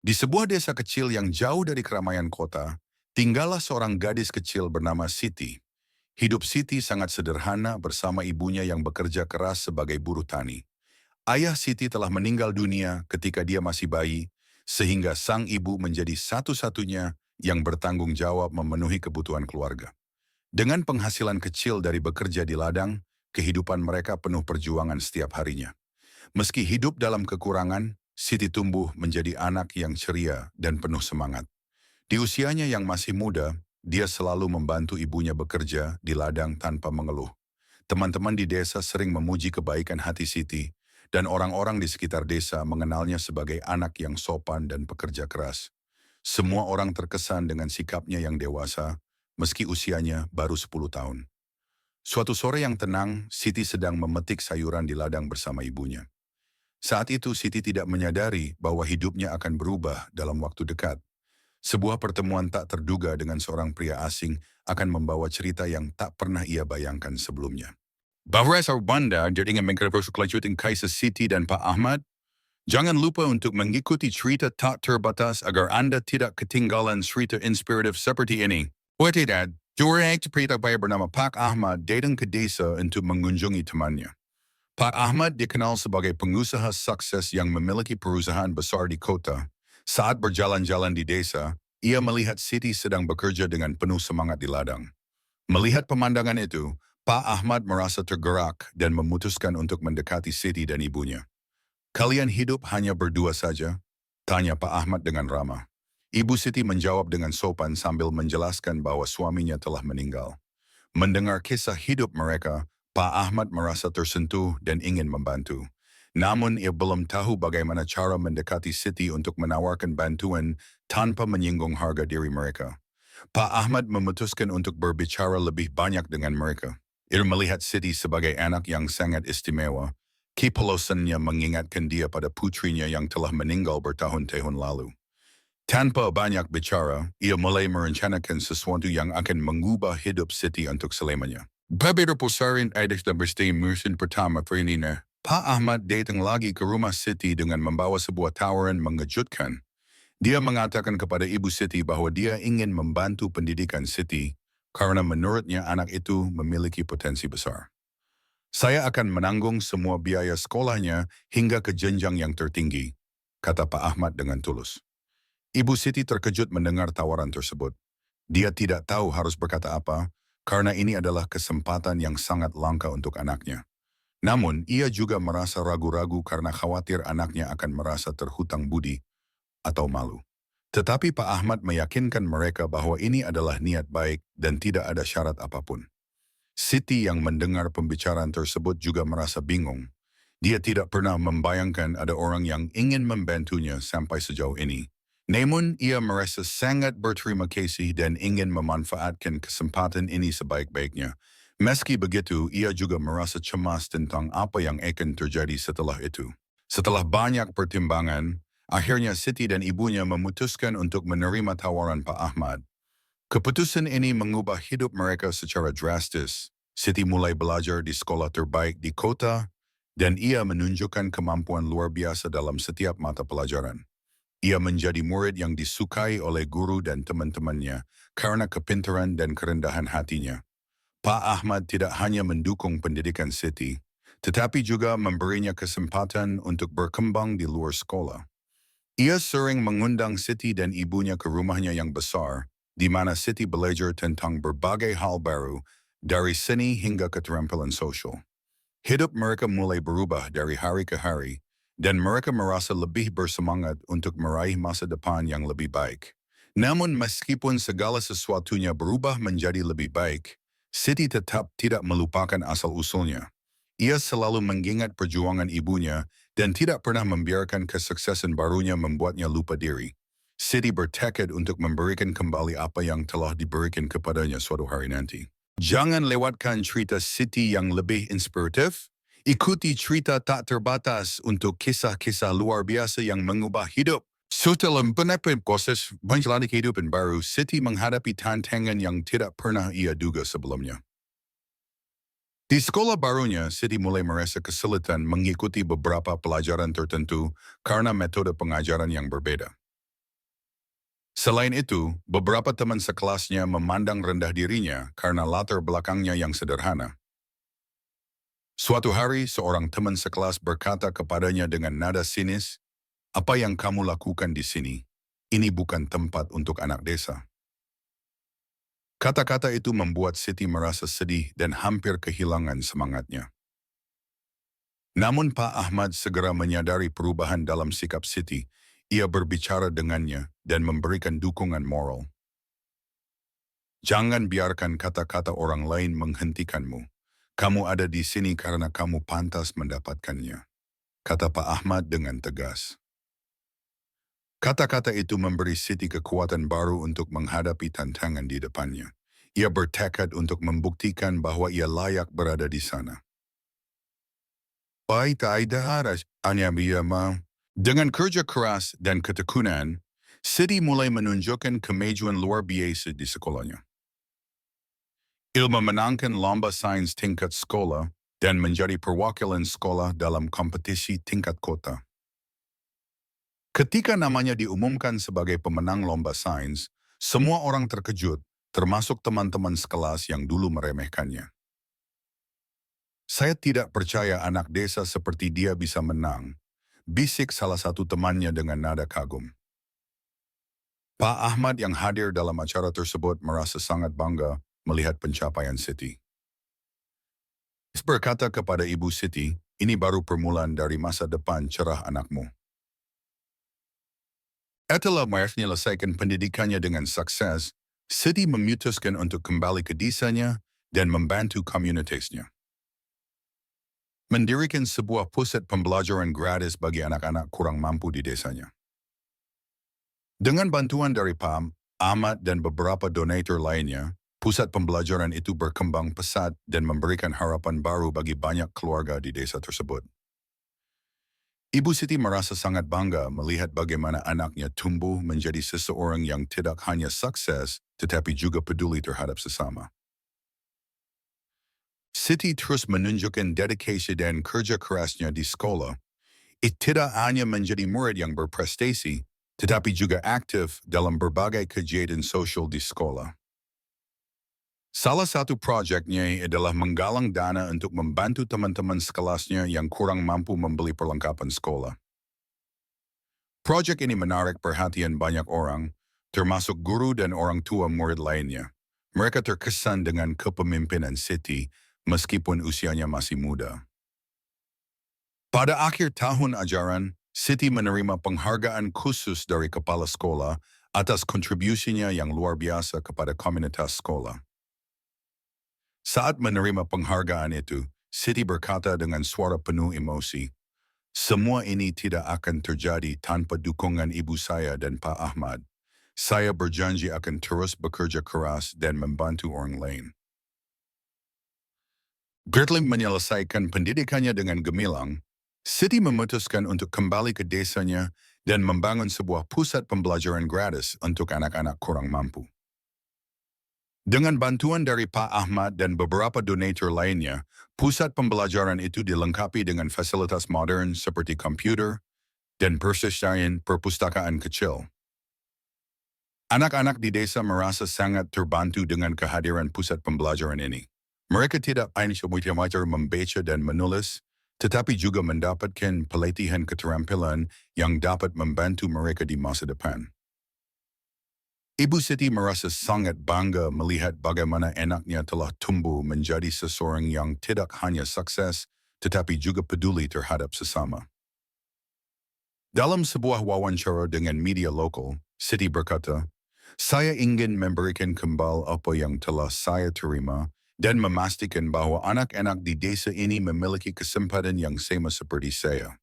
Di sebuah desa kecil yang jauh dari keramaian kota, tinggallah seorang gadis kecil bernama Siti. Hidup Siti sangat sederhana bersama ibunya yang bekerja keras sebagai buruh tani. Ayah Siti telah meninggal dunia ketika dia masih bayi, sehingga sang ibu menjadi satu-satunya yang bertanggung jawab memenuhi kebutuhan keluarga. Dengan penghasilan kecil dari bekerja di ladang, kehidupan mereka penuh perjuangan setiap harinya. Meski hidup dalam kekurangan, Siti tumbuh menjadi anak yang ceria dan penuh semangat. Di usianya yang masih muda, dia selalu membantu ibunya bekerja di ladang tanpa mengeluh. Teman-teman di desa sering memuji kebaikan hati Siti, dan orang-orang di sekitar desa mengenalnya sebagai anak yang sopan dan pekerja keras. Semua orang terkesan dengan sikapnya yang dewasa, meski usianya baru 10 tahun. Suatu sore yang tenang, Siti sedang memetik sayuran di ladang bersama ibunya. Saat itu Siti tidak menyadari bahwa hidupnya akan berubah dalam waktu dekat. Sebuah pertemuan tak terduga dengan seorang pria asing akan membawa cerita yang tak pernah ia bayangkan sebelumnya. Bahwa sa banda jadi ingin mengkonversi kelanjutan kisah Siti dan Pak Ahmad, jangan lupa untuk mengikuti cerita tak terbatas agar Anda tidak ketinggalan cerita inspiratif seperti ini. Buat tidak, dua cerita bayi bernama Pak Ahmad datang ke desa untuk mengunjungi temannya. Pak Ahmad dikenal sebagai pengusaha sukses yang memiliki perusahaan besar di kota. Saat berjalan-jalan di desa, ia melihat Siti sedang bekerja dengan penuh semangat di ladang. Melihat pemandangan itu, Pak Ahmad merasa tergerak dan memutuskan untuk mendekati Siti dan ibunya. "Kalian hidup hanya berdua saja?" tanya Pak Ahmad dengan ramah. Ibu Siti menjawab dengan sopan sambil menjelaskan bahwa suaminya telah meninggal. Mendengar kisah hidup mereka, Pak Ahmad merasa tersentuh dan ingin membantu. Namun ia belum tahu bagaimana cara mendekati Siti untuk menawarkan bantuan tanpa menyinggung harga diri mereka. Pak Ahmad memutuskan untuk berbicara lebih banyak dengan mereka. Ia melihat Siti sebagai anak yang sangat istimewa. Kepolosannya mengingatkan dia pada putrinya yang telah meninggal bertahun-tahun lalu. Tanpa banyak bicara, ia mulai merencanakan sesuatu yang akan mengubah hidup Siti untuk selamanya. Beberapa pusaran adik dan berstay musim pertama Ferinina, Pak Ahmad datang lagi ke rumah Siti dengan membawa sebuah tawaran mengejutkan. Dia mengatakan kepada Ibu Siti bahwa dia ingin membantu pendidikan Siti karena menurutnya anak itu memiliki potensi besar. "Saya akan menanggung semua biaya sekolahnya hingga ke jenjang yang tertinggi," kata Pak Ahmad dengan tulus. Ibu Siti terkejut mendengar tawaran tersebut. Dia tidak tahu harus berkata apa, karena ini adalah kesempatan yang sangat langka untuk anaknya. Namun, ia juga merasa ragu-ragu karena khawatir anaknya akan merasa terhutang budi atau malu. Tetapi Pak Ahmad meyakinkan mereka bahwa ini adalah niat baik dan tidak ada syarat apapun. Siti yang mendengar pembicaraan tersebut juga merasa bingung. Dia tidak pernah membayangkan ada orang yang ingin membantunya sampai sejauh ini. Namun, ia merasa sangat berterima kasih dan ingin memanfaatkan kesempatan ini sebaik-baiknya. Meski begitu, ia juga merasa cemas tentang apa yang akan terjadi setelah itu. Setelah banyak pertimbangan, akhirnya Siti dan ibunya memutuskan untuk menerima tawaran Pak Ahmad. Keputusan ini mengubah hidup mereka secara drastis. Siti mulai belajar di sekolah terbaik di kota, dan ia menunjukkan kemampuan luar biasa dalam setiap mata pelajaran. Ia menjadi murid yang disukai oleh guru dan teman-temannya karena kepintaran dan kerendahan hatinya. Pak Ahmad tidak hanya mendukung pendidikan Siti, tetapi juga memberinya kesempatan untuk berkembang di luar sekolah. Ia sering mengundang Siti dan ibunya ke rumahnya yang besar, di mana Siti belajar tentang berbagai hal baru, dari seni hingga keterampilan sosial. Hidup mereka mulai berubah dari hari ke hari, dan mereka merasa lebih bersemangat untuk meraih masa depan yang lebih baik. Namun meskipun segala sesuatunya berubah menjadi lebih baik, Siti tetap tidak melupakan asal-usulnya. Ia selalu mengingat perjuangan ibunya dan tidak pernah membiarkan kesuksesan barunya membuatnya lupa diri. Siti bertekad untuk memberikan kembali apa yang telah diberikan kepadanya suatu hari nanti. Jangan lewatkan cerita Siti yang lebih inspiratif. Ikuti cerita tak terbatas untuk kisah-kisah luar biasa yang mengubah hidup. Setelah menempuh proses menjalani kehidupan baru, Siti menghadapi tantangan yang tidak pernah ia duga sebelumnya. Di sekolah barunya, Siti mulai merasa kesulitan mengikuti beberapa pelajaran tertentu karena metode pengajaran yang berbeda. Selain itu, beberapa teman sekelasnya memandang rendah dirinya karena latar belakangnya yang sederhana. Suatu hari, seorang teman sekelas berkata kepadanya dengan nada sinis, "Apa yang kamu lakukan di sini? Ini bukan tempat untuk anak desa." Kata-kata itu membuat Siti merasa sedih dan hampir kehilangan semangatnya. Namun Pak Ahmad segera menyadari perubahan dalam sikap Siti. Ia berbicara dengannya dan memberikan dukungan moral. "Jangan biarkan kata-kata orang lain menghentikanmu. Kamu ada di sini karena kamu pantas mendapatkannya," kata Pak Ahmad dengan tegas. Kata-kata itu memberi Siti kekuatan baru untuk menghadapi tantangan di depannya. Ia bertekad untuk membuktikan bahwa ia layak berada di sana. Baik ada haras, hanya biyama. Dengan kerja keras dan ketekunan, Siti mulai menunjukkan kemajuan luar biasa di sekolahnya. Ia memenangkan lomba sains tingkat sekolah dan menjadi perwakilan sekolah dalam kompetisi tingkat kota. Ketika namanya diumumkan sebagai pemenang lomba sains, semua orang terkejut, termasuk teman-teman sekelas yang dulu meremehkannya. "Saya tidak percaya anak desa seperti dia bisa menang," bisik salah satu temannya dengan nada kagum. Pak Ahmad yang hadir dalam acara tersebut merasa sangat bangga melihat pencapaian Siti. Berkata kepada Ibu Siti, "Ini baru permulaan dari masa depan cerah anakmu." Setelah menyelesaikan pendidikannya dengan sukses, Siti memutuskan untuk kembali ke desanya dan membantu komunitasnya. Mendirikan sebuah pusat pembelajaran gratis bagi anak-anak kurang mampu di desanya. Dengan bantuan dari Pak Ahmad dan beberapa donatur lainnya, pusat pembelajaran itu berkembang pesat dan memberikan harapan baru bagi banyak keluarga di desa tersebut. Ibu Siti merasa sangat bangga melihat bagaimana anaknya tumbuh menjadi seseorang yang tidak hanya sukses, tetapi juga peduli terhadap sesama. Siti terus menunjukkan dedikasi dan kerja kerasnya di sekolah. Ia tidak hanya menjadi murid yang berprestasi, tetapi juga aktif dalam berbagai kegiatan sosial di sekolah. Salah satu proyeknya adalah menggalang dana untuk membantu teman-teman sekelasnya yang kurang mampu membeli perlengkapan sekolah. Proyek ini menarik perhatian banyak orang, termasuk guru dan orang tua murid lainnya. Mereka terkesan dengan kepemimpinan Siti meskipun usianya masih muda. Pada akhir tahun ajaran, Siti menerima penghargaan khusus dari kepala sekolah atas kontribusinya yang luar biasa kepada komunitas sekolah. Saat menerima penghargaan itu, Siti berkata dengan suara penuh emosi, "Semua ini tidak akan terjadi tanpa dukungan ibu saya dan Pak Ahmad. Saya berjanji akan terus bekerja keras dan membantu orang lain." Setelah menyelesaikan pendidikannya dengan gemilang, Siti memutuskan untuk kembali ke desanya dan membangun sebuah pusat pembelajaran gratis untuk anak-anak kurang mampu. Dengan bantuan dari Pak Ahmad dan beberapa donatur lainnya, pusat pembelajaran itu dilengkapi dengan fasilitas modern seperti komputer dan perpustakaan kecil. Anak-anak di desa merasa sangat terbantu dengan kehadiran pusat pembelajaran ini. Mereka tidak hanya belajar membaca dan menulis, tetapi juga mendapatkan pelatihan keterampilan yang dapat membantu mereka di masa depan. Ibu Siti merasa sangat bangga melihat bagaimana anaknya telah tumbuh menjadi seseorang yang tidak hanya sukses, tetapi juga peduli terhadap sesama. Dalam sebuah wawancara dengan media lokal, Siti berkata, "Saya ingin memberikan kembali apa yang telah saya terima dan memastikan bahwa anak-anak di desa ini memiliki kesempatan yang sama seperti saya."